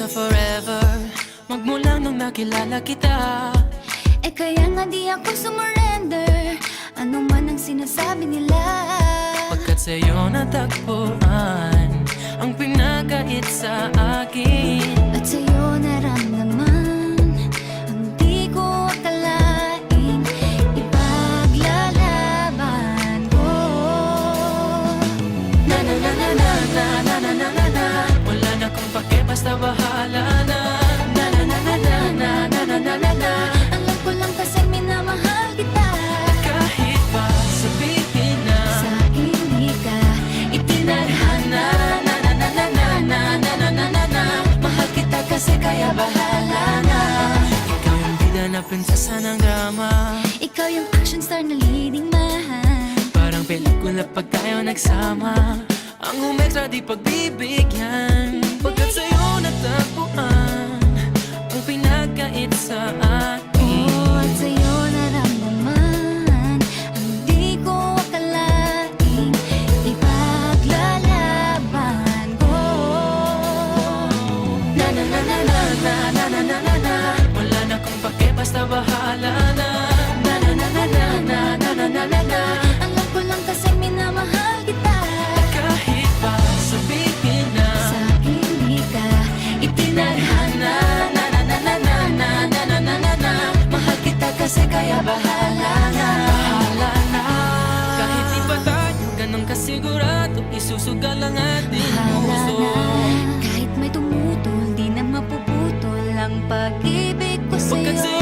sa forever, magmula nung nakilala kita. Eh kaya nga di ako sumurrender, ano man ang sinasabi nila. Pagkat sa'yo natagpuan ang pinagkait sa akin. At sa'yo naramdaman ang di ko akalaing ipaglalaban ko. Na na na na na na na na na na na. Wala na kung pake, basta bahala na. Na na na na na na na na na na na. Alam ko lang kasi minamahal kita. Kahit pa sabihin na Sa hindi ka itinadhana. na na na na na na na na na na na. Mahal kita kasi kaya bahala na. Ikaw yung bida na prinsesa ng drama. Ikaw yung action star na leading man. Parang pelikula pag tayo nagsama. Ang umextra di pagbibigyan. Pagkat sa'yo natagpuan ang pinagkait sa akin. Oh, at sa'yo naramdaman ang di ko akalaing ipaglalaban ko. Na na na na na na na na na na na. Wala na kung pake, basta bahala na. Na na na na na na na na na na na. Alam ko lang kasi minamahal kita. Kahit pa sabihin na Sa hindi ka itinadhana. na na na na na na na na na na na. Mahal kita kasi kaya bahala na. Bahala na. Kahit di pa tayo ganun kasigurado, isusugal ang ating puso. Kahit may tumutol, di na mapuputol ang pag-ibig ko Pagkat sa'yo.